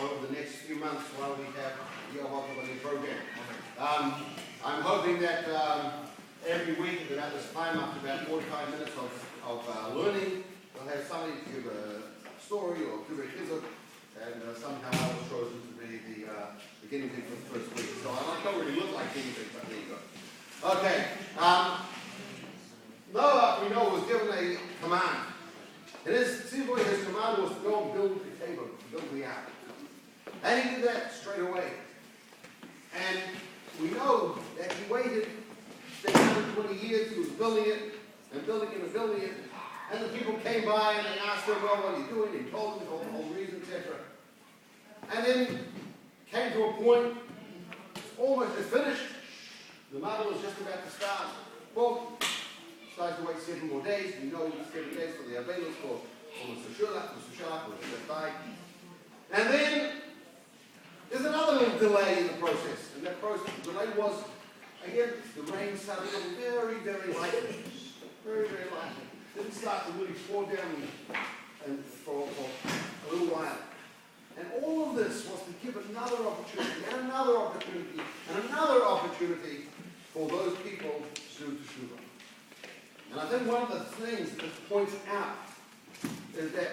over the next few months while we have the Avot Ubanim program. I'm hoping that every week at about this time, after about 45 minutes of learning, we'll have somebody to give a story or give a chizuk, and somehow I was chosen to be the beginning thing for the first week. So I don't really look like guinea pigs, but there you go. Okay. Noah, we know, was given a command. And his command was to go and build the table, build the ark. And he did that straight away. And we know that he waited 120 years, he was building it, and building it, and building it. And the people came by and they asked him, well, what are you doing? He told them the whole reason, etc. And then came to a point, almost finished. The mother was just about to start. Well, started to wait 7 more days. We know 7 days for the Avelos, for the Sushulach, or the died. And then there's another little delay in the process. And that process, the delay was, again, the rain started very, very lightly. Very, very lightly. Didn't start to really pour down and for a little while. And all of this was to give another opportunity, and another opportunity, and another opportunity for those people to do teshuvah. And I think one of the things that points out is that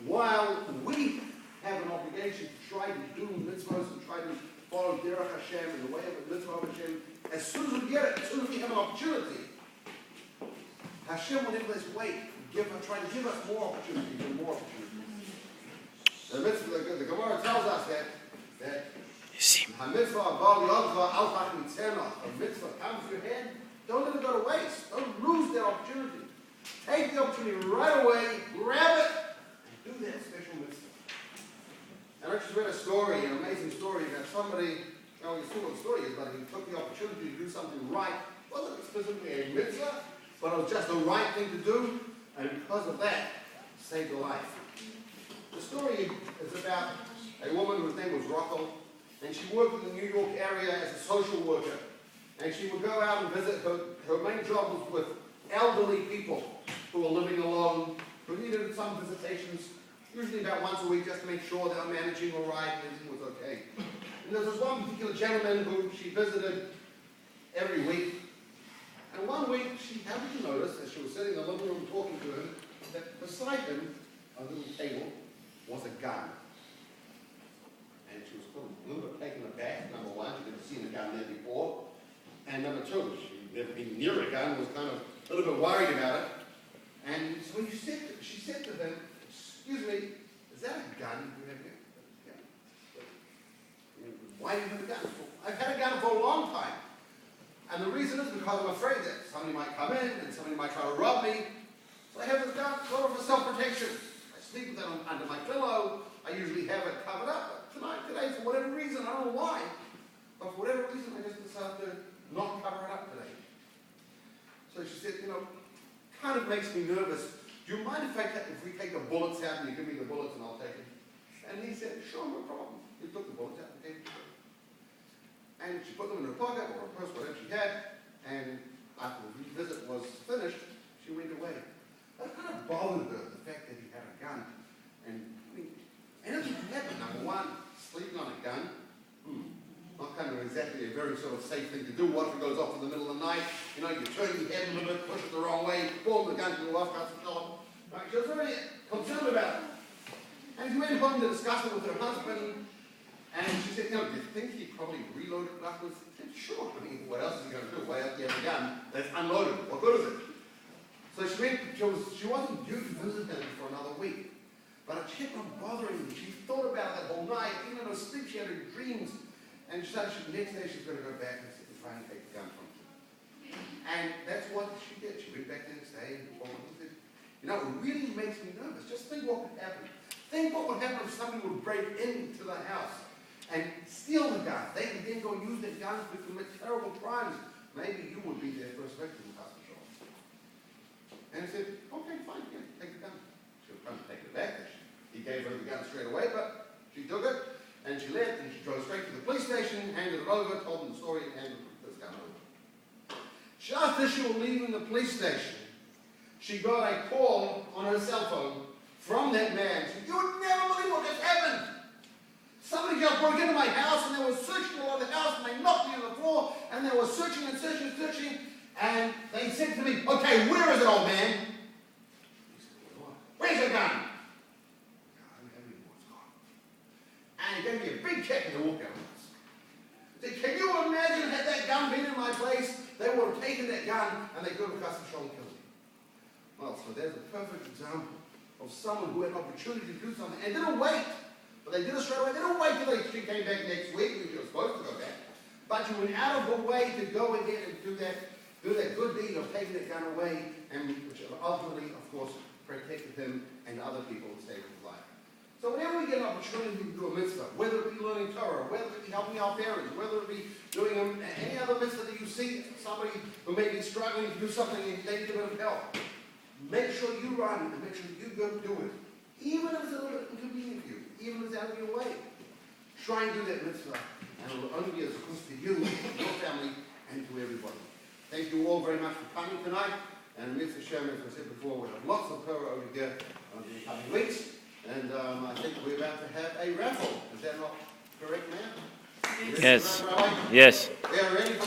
while we have an obligation to try to do mitzvahs and try to follow derech Hashem and the way of the mitzvah of Hashem, as soon as we get it, as soon as we have an opportunity, Hashem will never wait, try to give us more opportunities and more opportunities. The mitzvah, the Gemara tells us that a mitzvah comes to your hand, don't let it go to waste. Don't lose that opportunity. Take the opportunity right away, grab it, and do that special mitzvah. And I just read a story, an amazing story, that somebody, you see what the story is, but he took the opportunity to do something right. It wasn't specifically a mitzvah, but it was just the right thing to do, and because of that, saved a life. The story is about a woman whose name was Rachel, and she worked in the New York area as a social worker. And she would go out and visit. Her main job was with elderly people who were living alone, who needed some visitations, usually about once a week, just to make sure they were managing all right and everything was okay. And there was this one particular gentleman who she visited every week. And one week she happened to notice, as she was sitting in the living room talking to him, that beside him, on a little table, was a gun. And she was a little bit taken aback. Number one, she'd never seen a gun there before. And number two, she'd never been near a gun, was kind of a little bit worried about it. And so she said to them, excuse me, is that a gun you have here? Yeah. Why do you have a gun? Well, I've had a gun for a long time. And the reason is because I'm afraid that somebody might come in and somebody might try to rob me. So I have this gun sort of for self-protection. I sleep with it under my pillow. I usually have it covered up. But today, for whatever reason, I don't know why, but for whatever reason, I just decided to not cover it up today. So she said, kind of makes me nervous. Do you mind if we take the bullets out and you give me the bullets and I'll take them? And he said, sure, no problem. He took the bullets out and gave them to her. And she put them in her pocket or her purse, whatever she had, and after the visit was finished, she went away. That kind of bothered her, the fact that he had a gun. And anything can happen. Number one, sleeping on a gun, not kind of exactly a very sort of safe thing to do. What if it goes off in the middle of the night? You turn your head a little bit, push it the wrong way, boom, the gun can go off, cuts the off. Right? She was very concerned about it. And she went home to discuss it with her husband, and she said, do you think he probably reloaded it afterwards? He said, sure. I mean, what else is he going to do? Why else do you have a gun that's unloaded? What good is it? So she wasn't due to visit him for another week. But it kept on bothering her. She thought about it that whole night. Even in her sleep, she had her dreams. And she decided the next day she's going to go back and try and take the gun from him. And that's what she did. She went back the next day and it really makes me nervous. Just think what would happen. Think what would happen if somebody would break into the house and steal the gun. They could then go use their guns to commit terrible crimes. Maybe you would be their first victim, Pastor Shaw. And he said, okay, fine, yeah, take the gun. She was trying to take it back. He gave her the gun straight away, but she took it, and she left, and she drove straight to the police station, handed it over, told them the story, and handed this gun over. Just as she was leaving the police station, she got a call on her cell phone from that man. She said, you would never believe what just happened. else broke into my house, and they were searching all over the house, and they knocked me on the floor, and they were searching and searching and searching, and they said to me, okay, where is it, old man? He said, where's your gun? I don't have any more, it's gone. And he gave me a big check, and they walked out with us. He said, can you imagine, had that gun been in my place, they would have taken that gun, and they could have cut the shoulder and killed me. Well, so there's a perfect example of someone who had an opportunity to do something and didn't wait. But they did it straight away. They didn't wait till she came back next week when she was supposed to go back. But you went out of her way to go ahead and do that good deed of taking that gun away, and which ultimately, of course, protected him and other people and saved his life. So whenever we get an opportunity to do a mitzvah, whether it be learning Torah, whether it be helping our parents, whether it be doing any other mitzvah that you see somebody who may be struggling to do something and they need a bit of help, make sure you run and make sure you go do it. Even if it's a little bit inconvenient for you, even if it's out of your way. Try and do that mitzvah, and it will only be as good to you, your family, and to everybody. Thank you all very much for coming tonight. And Mr. Sherman, as I said before, we have lots of Torah over here in the coming weeks. And I think we're about to have a raffle. Is that not correct, ma'am? Yes. Yes. We are ready for